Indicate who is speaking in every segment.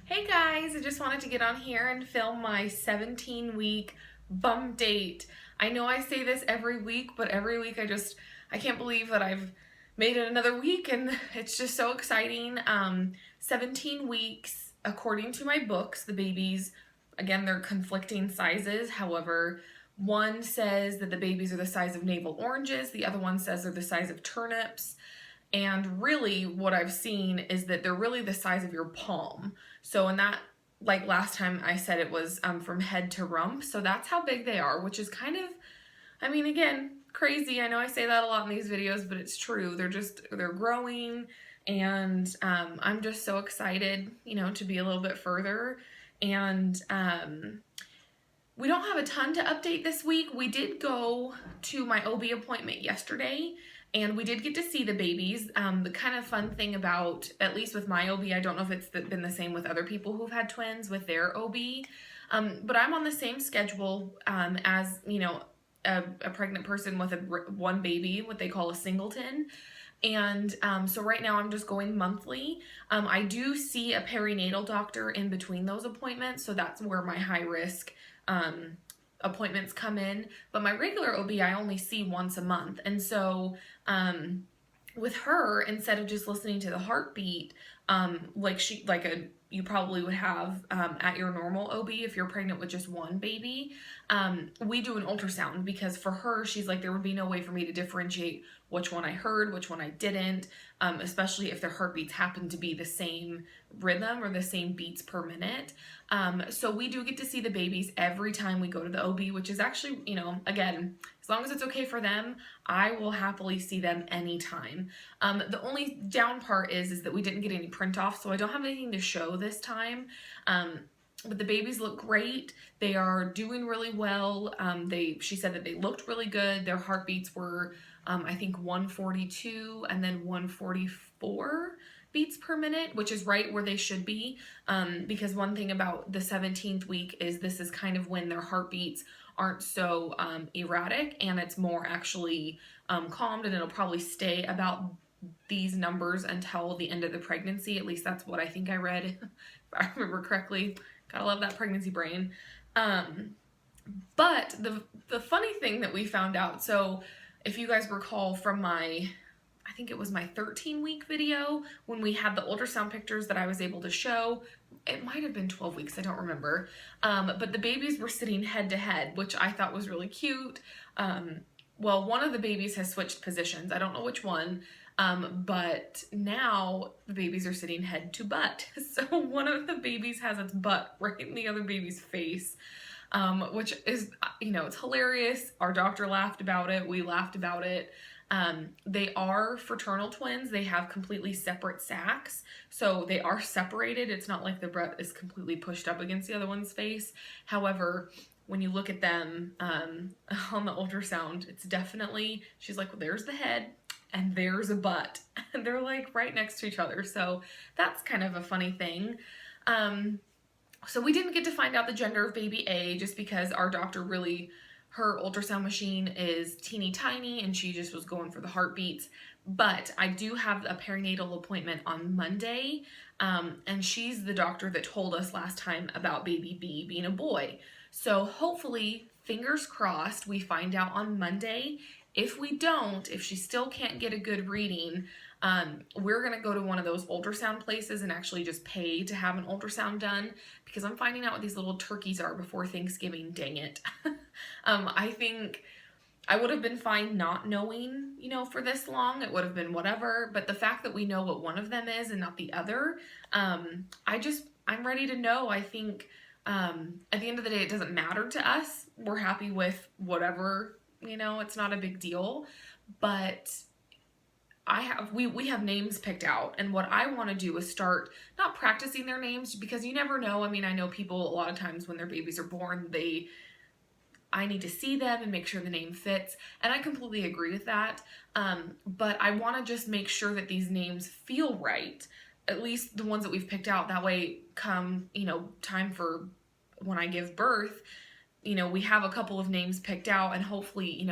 Speaker 1: Hey guys, I just wanted to get on here and film my 17-week bump date. I know I say this every week, but every week I can't believe that I've made it another week and it's just so exciting. 17 weeks, according to my books, the babies, again, they're conflicting sizes. However, one says that the babies are the size of navel oranges, the other one says they're the size of turnips. And really what I've seen is that they're really the size of your palm. So in that, like last time I said it was from head to rump. So that's how big they are, which is kind of, I mean, again, crazy. I know I say that a lot in these videos, but it's true. They're growing and I'm just so excited, to be a little bit further. And we don't have a ton to update this week. We did go to my OB appointment yesterday and we did get to see the babies. The kind of fun thing about, at least with my OB, I don't know if it's been the same with other people who've had twins with their OB, but I'm on the same schedule as, a pregnant person with one baby, what they call a singleton. And so right now I'm just going monthly. I do see a perinatal doctor in between those appointments, so that's where my high risk appointments come in. But my regular OB I only see once a month. And so with her, instead of just listening to the heartbeat, you probably would have at your normal OB if you're pregnant with just one baby, we do an ultrasound because for her, she's like, there would be no way for me to differentiate which one I heard, which one I didn't, especially if their heartbeats happen to be the same rhythm or the same beats per minute. So we do get to see the babies every time we go to the OB, which is actually, again, as long as it's okay for them, I will happily see them anytime. The only down part is that we didn't get any print off, so I don't have anything to show this time. But the babies look great. They are doing really well. She said that they looked really good. Their heartbeats were, I think 142 and then 144 beats per minute, which is right where they should be. Because one thing about the 17th week is this is kind of when their heartbeats aren't so erratic and it's more actually calmed, and it'll probably stay about these numbers until the end of the pregnancy. At least that's what I think I read, if I remember correctly. Gotta love that pregnancy brain. But the funny thing that we found out, so if you guys recall from I think it was my 13-week video when we had the ultrasound pictures that I was able to show. It might have been 12 weeks, I don't remember. But the babies were sitting head to head, which I thought was really cute. Well, one of the babies has switched positions. I don't know which one. But now the babies are sitting head to butt. So one of the babies has its butt right in the other baby's face, which is, it's hilarious. Our doctor laughed about it. We laughed about it. They are fraternal twins. They have completely separate sacs. So they are separated. It's not like the butt is completely pushed up against the other one's face. However, when you look at them on the ultrasound, it's definitely, she's like, well, there's the head and there's a butt, and they're like right next to each other. So that's kind of a funny thing. So we didn't get to find out the gender of baby A just because our doctor her ultrasound machine is teeny tiny and she just was going for the heartbeats. But I do have a perinatal appointment on Monday, and she's the doctor that told us last time about baby B being a boy. So hopefully, fingers crossed, we find out on Monday. If we don't, if she still can't get a good reading, we're going to go to one of those ultrasound places and actually just pay to have an ultrasound done, because I'm finding out what these little turkeys are before Thanksgiving, dang it. I think I would have been fine not knowing, for this long. It would have been whatever, but the fact that we know what one of them is and not the other, I'm ready to know. I think at the end of the day, it doesn't matter to us. We're happy with whatever, it's not a big deal. But we have names picked out, and what I want to do is start not practicing their names, because you never know. I mean, I know people a lot of times when their babies are born, I need to see them and make sure the name fits, and I completely agree with that. But I want to just make sure that these names feel right, at least the ones that we've picked out. That way, come, time for when I give birth, we have a couple of names picked out, and hopefully,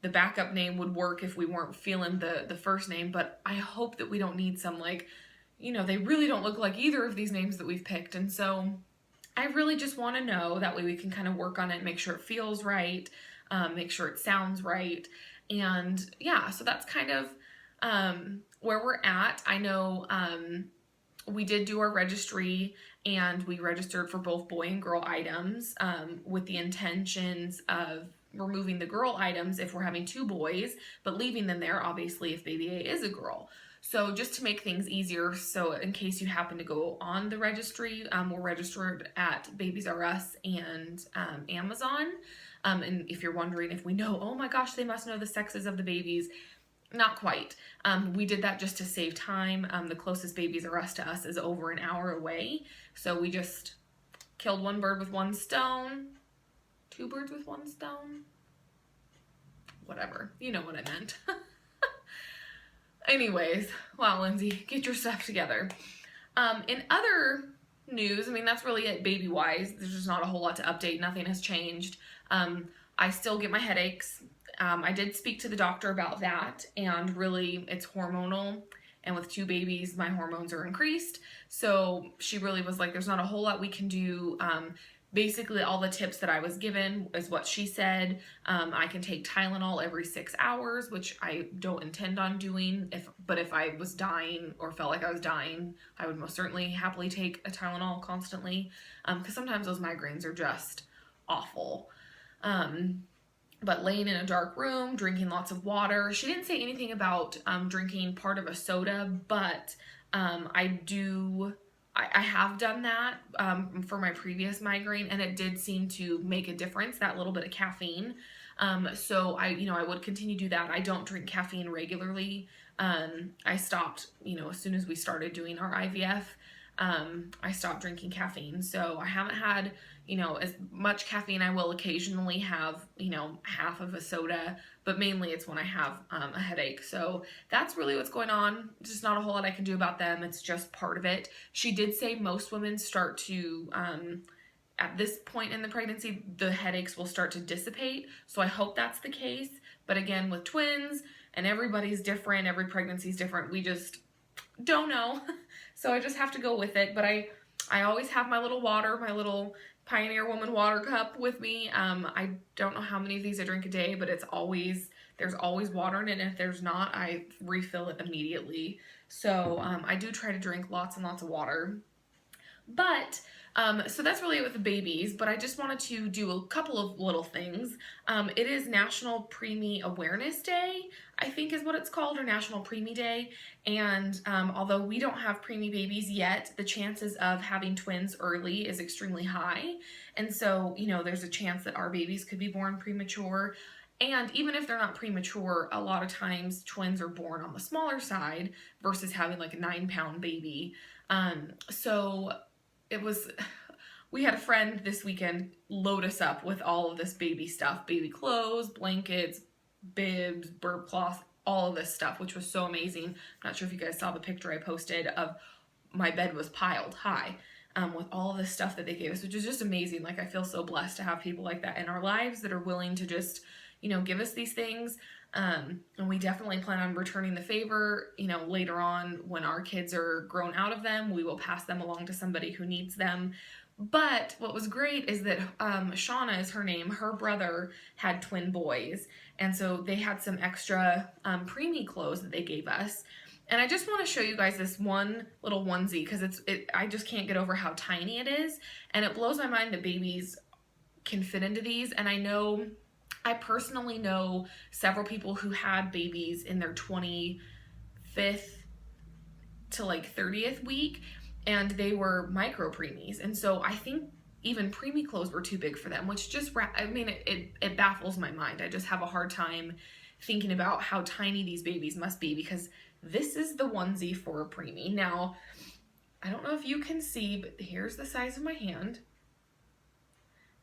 Speaker 1: the backup name would work if we weren't feeling the first name. But I hope that we don't need some you know, they really don't look like either of these names that we've picked. And so I really just want to know, that way we can kind of work on it, make sure it feels right, make sure it sounds right. And yeah, so that's kind of where we're at. I know we did do our registry, and we registered for both boy and girl items with the intentions of removing the girl items if we're having 2 boys, but leaving them there obviously if baby A is a girl. So just to make things easier, so in case you happen to go on the registry, we're registered at Babies R Us and Amazon. And if you're wondering if we know, oh my gosh, they must know the sexes of the babies, not quite. We did that just to save time. The closest Babies R Us to us is over an hour away. So we just killed 1 bird with 1 stone. 2 birds with 1 stone? Whatever. You know what I meant. Anyways, wow, Lindsay, get your stuff together. In other news, I mean, that's really it baby-wise. There's just not a whole lot to update. Nothing has changed. I still get my headaches. I did speak to the doctor about that, and really it's hormonal. And with 2 babies, my hormones are increased. So she really was like, there's not a whole lot we can do. Basically, all the tips that I was given is what she said. I can take Tylenol every 6 hours, which I don't intend on doing. But if I was dying or felt like I was dying, I would most certainly happily take a Tylenol constantly. Because sometimes those migraines are just awful. But laying in a dark room, drinking lots of water. She didn't say anything about drinking part of a soda, but I have done that for my previous migraine, and it did seem to make a difference, that little bit of caffeine. So I would continue to do that. I don't drink caffeine regularly. I stopped, as soon as we started doing our IVF, I stopped drinking caffeine. So I haven't had, as much caffeine. I will occasionally have, half of a soda, but mainly it's when I have a headache. So that's really what's going on. Just not a whole lot I can do about them. It's just part of it. She did say most women start to, at this point in the pregnancy, the headaches will start to dissipate. So I hope that's the case. But again, with twins, and everybody's different, every pregnancy is different, we just don't know. So I just have to go with it. But I always have my little water, my little Pioneer Woman water cup with me. I don't know how many of these I drink a day, but there's always water in it. And if there's not, I refill it immediately. So I do try to drink lots and lots of water. But so that's really it with the babies, but I just wanted to do a couple of little things. It is National Preemie Awareness Day, I think is what it's called, or National Preemie Day. And although we don't have preemie babies yet, the chances of having twins early is extremely high. And so, there's a chance that our babies could be born premature. And even if they're not premature, a lot of times twins are born on the smaller side versus having like a 9-pound baby. So we had a friend this weekend load us up with all of this baby stuff, baby clothes, blankets, bibs, burp cloth, all of this stuff, which was so amazing. I'm not sure if you guys saw the picture I posted of my bed was piled high with all of this stuff that they gave us, which is just amazing. Like, I feel so blessed to have people like that in our lives that are willing to just, give us these things. And we definitely plan on returning the favor, later on when our kids are grown out of them. We will pass them along to somebody who needs them. But what was great is that Shauna is her name. Her brother had twin boys. And so they had some extra preemie clothes that they gave us. And I just want to show you guys this one little onesie because I just can't get over how tiny it is. And it blows my mind that babies can fit into these. And I personally know several people who had babies in their 25th to like 30th week, and they were micro preemies. And so I think even preemie clothes were too big for them, which just, it baffles my mind. I just have a hard time thinking about how tiny these babies must be, because this is the onesie for a preemie. Now, I don't know if you can see, but here's the size of my hand.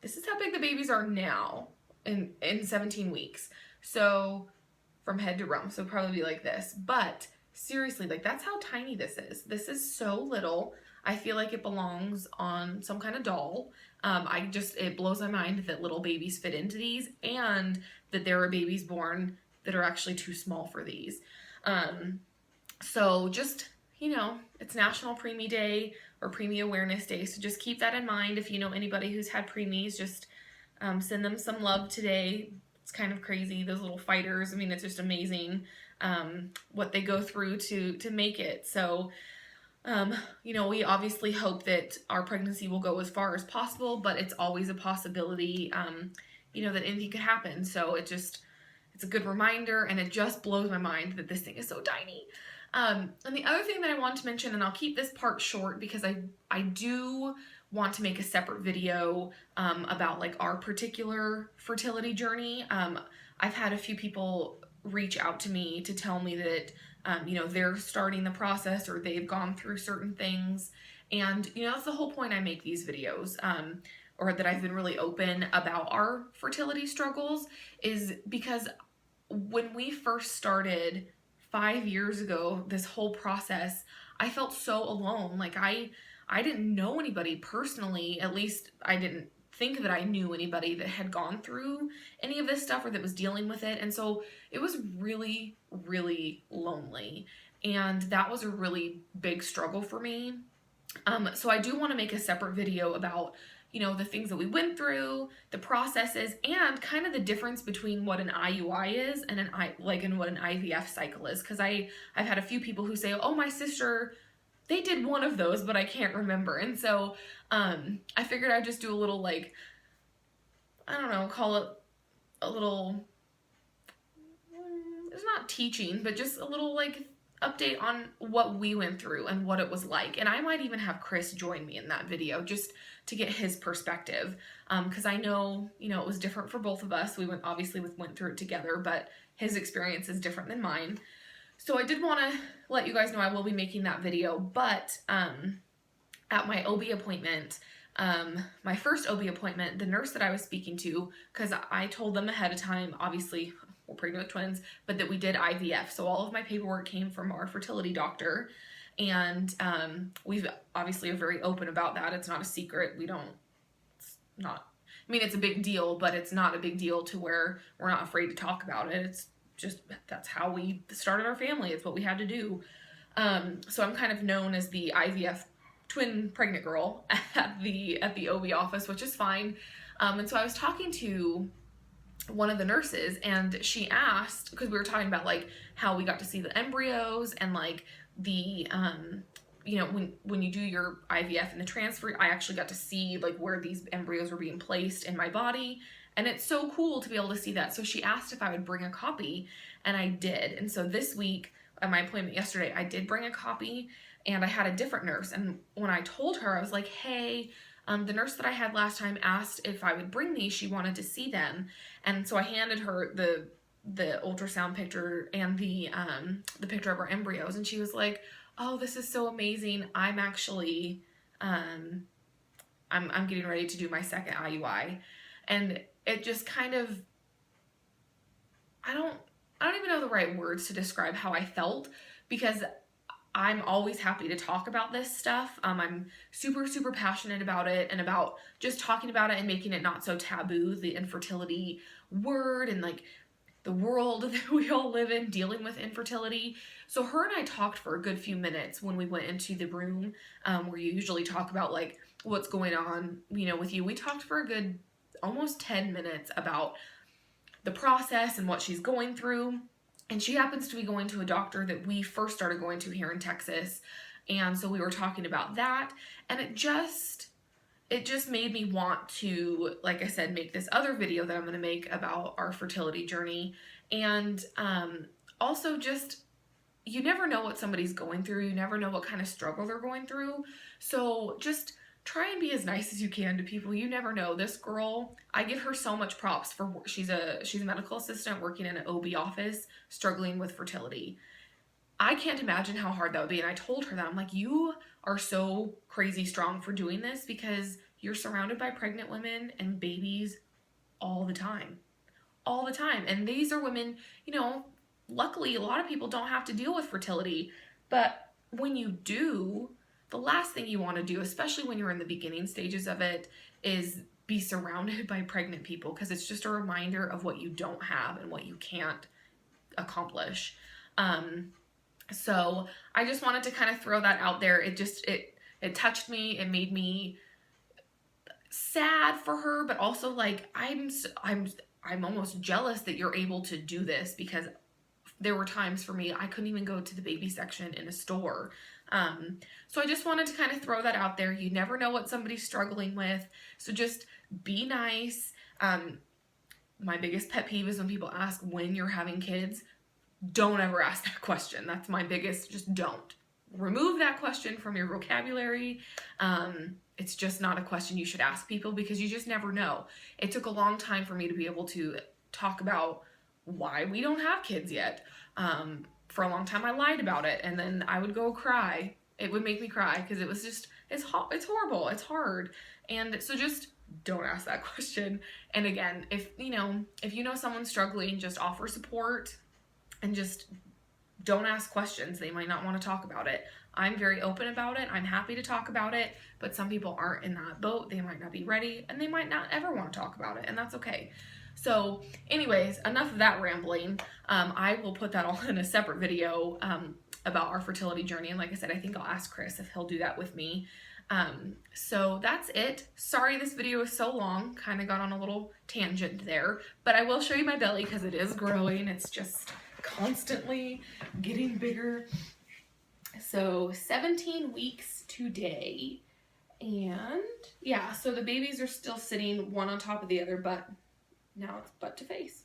Speaker 1: This is how big the babies are now in 17 weeks. So from head to rump, so probably be like this. But seriously, like, that's how tiny this is. This is so little. I feel like it belongs on some kind of doll. It blows my mind that little babies fit into these, and that there are babies born that are actually too small for these. So just you know, it's National Preemie Day or Preemie Awareness Day, so just keep that in mind. If you know anybody who's had preemies, just send them some love today. It's kind of crazy, those little fighters. I mean, it's just amazing what they go through to make it. So, you know, we obviously hope that our pregnancy will go as far as possible, but it's always a possibility, you know, that anything could happen. So it's a good reminder, and it just blows my mind that this thing is so tiny. And the other thing that I want to mention, and I'll keep this part short because I do want to make a separate video about like our particular fertility journey. I've had a few people reach out to me to tell me that you know, they're starting the process or they've gone through certain things. And, you know, that's the whole point I make these videos, or that I've been really open about our fertility struggles, is because when we first started 5 years ago, this whole process, I felt so alone. Like I didn't know anybody personally, at least I didn't think that I knew anybody that had gone through any of this stuff or that was dealing with it. And so it was really, really lonely. And that was a really big struggle for me. So I do want to make a separate video about, you know, the things that we went through, the processes, and kind of the difference between what an IUI is and and what an IVF cycle is. Because I've had a few people who say, oh, my sister, they did one of those, but I can't remember. And so I figured I'd just do a little, like, I don't know, call it a little, it's not teaching, but just a little, like, update on what we went through and what it was like. And I might even have Chris join me in that video just to get his perspective, because I know, you know, it was different for both of us. We obviously went through it together, but his experience is different than mine. So I did want to let you guys know I will be making that video, but at my OB appointment, my first OB appointment, the nurse that I was speaking to, because I told them ahead of time, obviously we're pregnant with twins, but that we did IVF. So all of my paperwork came from our fertility doctor, and we've obviously are very open about that. It's not a secret. I mean, it's a big deal, but it's not a big deal to where we're not afraid to talk about it. It's just, that's how we started our family. It's what we had to do. So I'm kind of known as the IVF twin pregnant girl at the OB office, which is fine. And so I was talking to one of the nurses, and she asked, because we were talking about like how we got to see the embryos and like the you know, when you do your IVF and the transfer, I actually got to see like where these embryos were being placed in my body. And it's so cool to be able to see that. So she asked if I would bring a copy, and I did. And so this week, at my appointment yesterday, I did bring a copy, and I had a different nurse. And when I told her, I was like, hey, the nurse that I had last time asked if I would bring these. She wanted to see them. And so I handed her the ultrasound picture and the picture of our embryos. And she was like, oh, this is so amazing. I'm actually, I'm getting ready to do my second IUI. And it just kind of, I don't even know the right words to describe how I felt, because I'm always happy to talk about this stuff. I'm super, super passionate about it, and about just talking about it and making it not so taboo, the infertility word and like the world that we all live in dealing with infertility. So her and I talked for a good few minutes when we went into the room where you usually talk about like what's going on, you know, with you. We talked for a good almost 10 minutes about the process and what she's going through. And she happens to be going to a doctor that we first started going to here in Texas. And so we were talking about that, and it just made me want to, like I said, make this other video that I'm going to make about our fertility journey. And also just, you never know what somebody's going through. You never know what kind of struggle they're going through. So just try and be as nice as you can to people. You never know. This girl, I give her so much props for, she's a medical assistant working in an OB office, struggling with fertility. I can't imagine how hard that would be. And I told her that, I'm like, you are so crazy strong for doing this, because you're surrounded by pregnant women and babies all the time. All the time. And these are women, you know, luckily a lot of people don't have to deal with fertility, but when you do, the last thing you want to do, especially when you're in the beginning stages of it, is be surrounded by pregnant people, because it's just a reminder of what you don't have and what you can't accomplish. So I just wanted to kind of throw that out there. It touched me. It made me sad for her, but also like I'm almost jealous that you're able to do this, because there were times for me I couldn't even go to the baby section in a store. So I just wanted to kind of throw that out there. You never know what somebody's struggling with, so just be nice. My biggest pet peeve is when people ask when you're having kids. Don't ever ask that question. That's my biggest, just don't. Remove that question from your vocabulary. It's just not a question you should ask people, because you just never know. It took a long time for me to be able to talk about why we don't have kids yet. For a long time I lied about it, and then I would go cry. It would make me cry because it was just, it's horrible, it's hard. And so just don't ask that question. And again, if you know someone's struggling, just offer support and just don't ask questions. They might not want to talk about it. I'm very open about it. I'm happy to talk about it, but some people aren't in that boat. They might not be ready, and they might not ever want to talk about it, and that's okay. So anyways, enough of that rambling. I will put that all in a separate video about our fertility journey, and like I said, I think I'll ask Chris if he'll do that with me. So that's it. Sorry this video is so long, kind of got on a little tangent there, but I will show you my belly because it is growing. It's just constantly getting bigger. So 17 weeks today, and yeah, so the babies are still sitting one on top of the other, but now it's butt to face.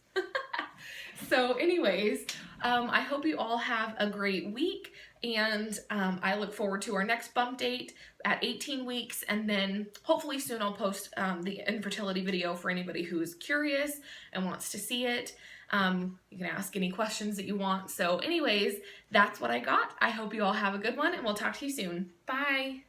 Speaker 1: So anyways, I hope you all have a great week, and I look forward to our next bump date at 18 weeks, and then hopefully soon I'll post the infertility video for anybody who's curious and wants to see it. You can ask any questions that you want. So anyways, that's what I got. I hope you all have a good one, and we'll talk to you soon. Bye.